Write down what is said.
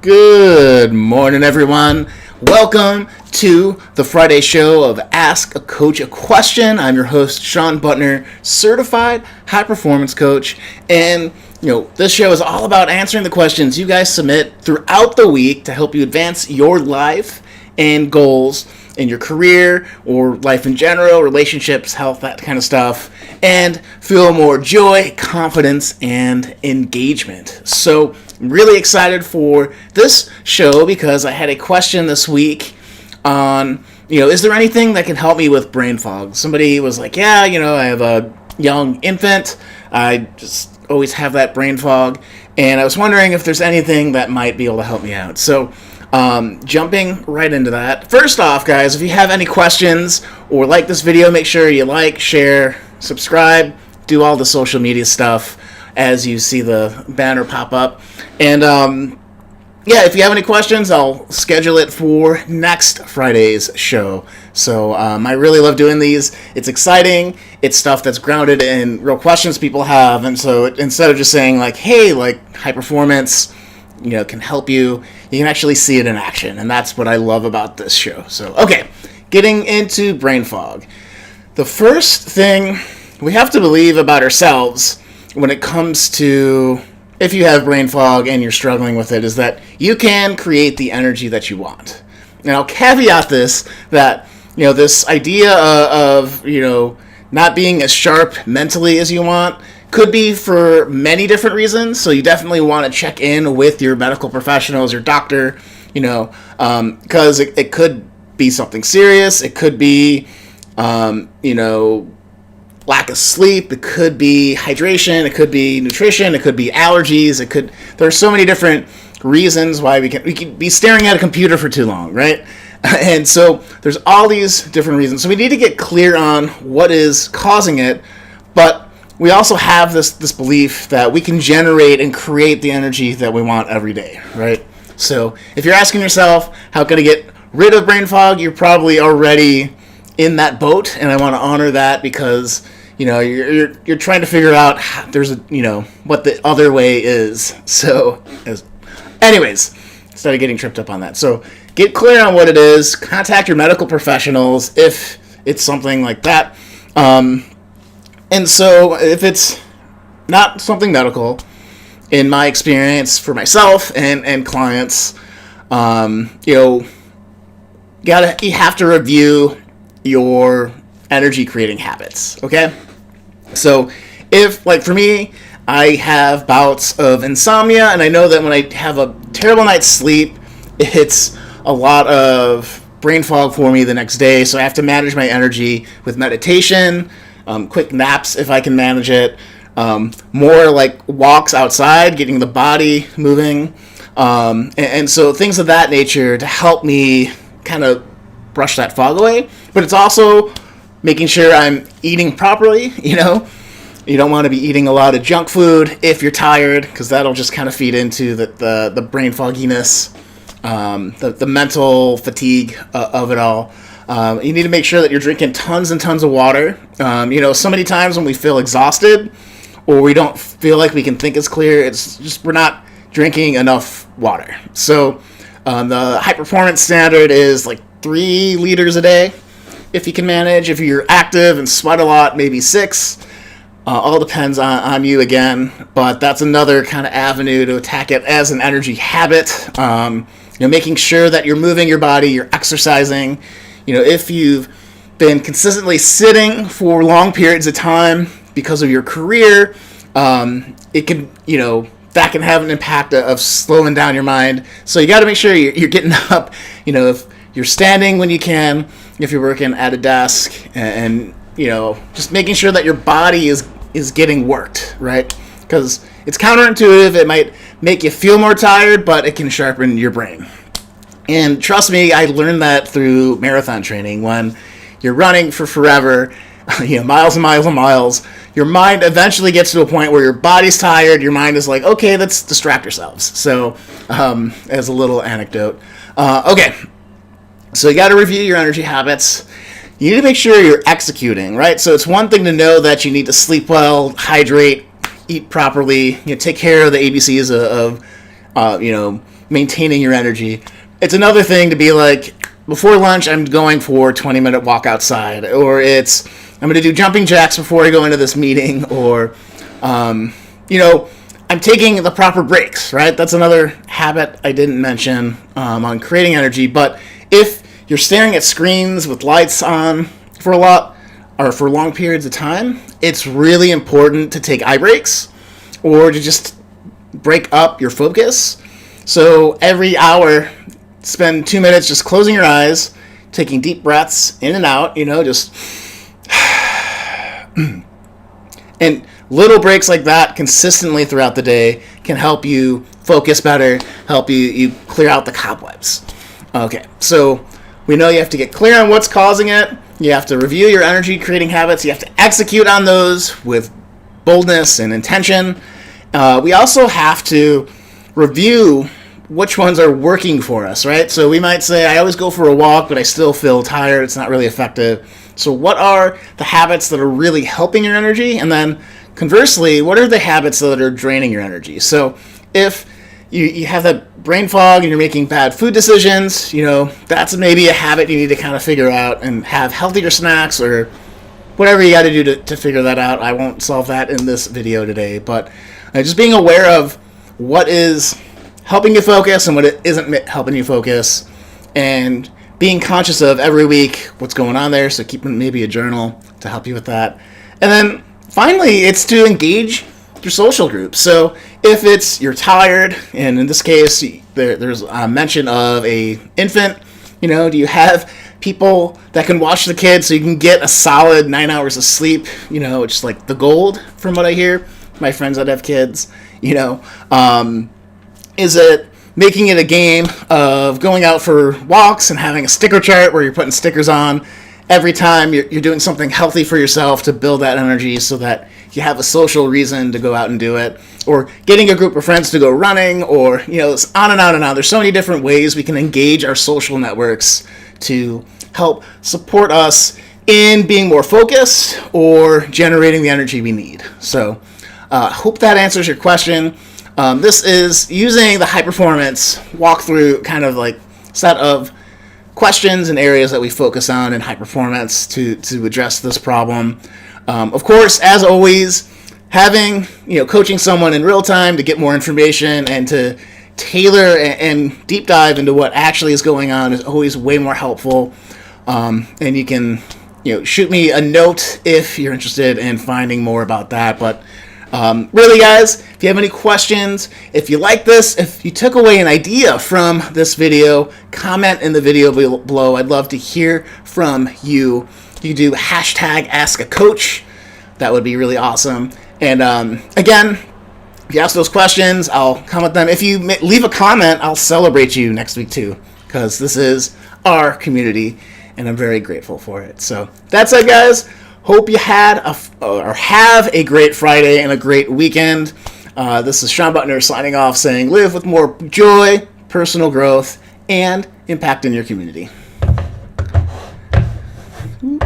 Good morning, everyone. Welcome to the Friday show of Ask a Coach a Question. I'm your host, Sean Butner, certified high performance coach. And, this show is all about answering the questions you guys submit throughout the week to help you advance your life and goals in your career or life in general, relationships, health, that kind of stuff, and feel more joy, confidence, and engagement. So I'm really excited for this show because I had a question this week on, is there anything that can help me with brain fog? Somebody was like, I have a young infant. I just always have that brain fog. And I was wondering if there's anything that might be able to help me out. So jumping right into that. First off, guys, if you have any questions or like this video, make sure you like, share, subscribe, do all the social media stuff as you see the banner pop up. And if you have any questions, I'll schedule it for next Friday's show. So I really love doing these. It's exciting. It's stuff that's grounded in real questions people have. And so instead of just saying high performance, can help you, you can actually see it in action. And that's what I love about this show. So, okay, getting into brain fog. The first thing we have to believe about ourselves when it comes to if you have brain fog and you're struggling with it is that you can create the energy that you want. And I'll caveat this that, this idea of, not being as sharp mentally as you want could be for many different reasons. So you definitely want to check in with your medical professionals, your doctor, because it could be something serious. It could be, lack of sleep. It could be hydration. It could be nutrition. It could be allergies. There are so many different reasons why we can be staring at a computer for too long, right? And so there's all these different reasons. So we need to get clear on what is causing it, but we also have this belief that we can generate and create the energy that we want every day, right? So if you're asking yourself, how can I get rid of brain fog? You're probably already in that boat, and I want to honor that because, you're trying to figure out what the other way is. So, anyways, instead of getting tripped up on that. So get clear on what it is. Contact your medical professionals if it's something like that. And so if it's not something medical, in my experience for myself and clients, you have to review your energy creating habits, okay? So if, for me, I have bouts of insomnia, and I know that when I have a terrible night's sleep, it's a lot of brain fog for me the next day, so I have to manage my energy with meditation, quick naps if I can manage it, more like walks outside, getting the body moving, and so things of that nature to help me kind of brush that fog away. But it's also making sure I'm eating properly. You don't want to be eating a lot of junk food if you're tired, because that'll just kind of feed into the brain fogginess, the mental fatigue of it all. You need to make sure that you're drinking tons and tons of water. So many times when we feel exhausted or we don't feel like we can think as clear, it's just we're not drinking enough water. So the high performance standard is 3 liters a day if you can manage. If you're active and sweat a lot, maybe 6. All depends on you again, but that's another kind of avenue to attack it as an energy habit. Making sure that you're moving your body, you're exercising. If you've been consistently sitting for long periods of time because of your career, it can, that can have an impact of slowing down your mind. So you got to make sure you're getting up, if you're standing when you can, if you're working at a desk, and just making sure that your body is getting worked, right? Because it's counterintuitive. It might make you feel more tired, but it can sharpen your brain. And trust me, I learned that through marathon training. When you're running for forever, miles and miles and miles, your mind eventually gets to a point where your body's tired. Your mind is like, okay, let's distract ourselves. So, as a little anecdote. Okay, so you got to review your energy habits. You need to make sure you're executing, right? So it's one thing to know that you need to sleep well, hydrate, eat properly, take care of the ABCs of maintaining your energy. It's another thing to be like, before lunch, I'm going for a 20-minute walk outside, or it's, I'm going to do jumping jacks before I go into this meeting, or, I'm taking the proper breaks, right? That's another habit I didn't mention on creating energy. But if you're staring at screens with lights on for a lot, or for long periods of time, it's really important to take eye breaks or to just break up your focus. So every hour, spend 2 minutes just closing your eyes, taking deep breaths in and out, just and little breaks like that consistently throughout the day can help you focus better, help you clear out the cobwebs. Okay, so we know you have to get clear on what's causing it. You have to review your energy creating habits. You have to execute on those with boldness and intention. We also have to review which ones are working for us, right? So we might say, I always go for a walk, but I still feel tired. It's not really effective. So what are the habits that are really helping your energy? And then conversely, what are the habits that are draining your energy? So if you have that brain fog and you're making bad food decisions, that's maybe a habit you need to kind of figure out and have healthier snacks or whatever you got to do to figure that out. I won't solve that in this video today, but just being aware of what is helping you focus and what it isn't helping you focus, and being conscious of every week what's going on there. So keeping maybe a journal to help you with that. And then finally, it's to engage your social group. So if it's you're tired, and in this case there's a mention of a infant, do you have people that can watch the kids so you can get a solid 9 hours of sleep? It's like the gold from what I hear. My friends that have kids, is it making it a game of going out for walks and having a sticker chart where you're putting stickers on every time you're doing something healthy for yourself to build that energy so that you have a social reason to go out and do it, or getting a group of friends to go running, or, it's on and on and on. There's so many different ways we can engage our social networks to help support us in being more focused or generating the energy we need. So hope that answers your question. This is using the high performance walkthrough kind of like set of questions and areas that we focus on in high performance to address this problem. Of course, as always, having coaching someone in real time to get more information and to tailor and deep dive into what actually is going on is always way more helpful. And you can shoot me a note if you're interested in finding more about that. But really, guys, if you have any questions, if you like this, if you took away an idea from this video, comment in the video below. I'd love to hear from you. You can do hashtag #AskACoach. That would be really awesome. And again, if you ask those questions, I'll comment them. If you leave a comment, I'll celebrate you next week too, because this is our community, and I'm very grateful for it. So that's it, guys. Hope you had have a great Friday and a great weekend. This is Sean Butner signing off, saying live with more joy, personal growth, and impact in your community.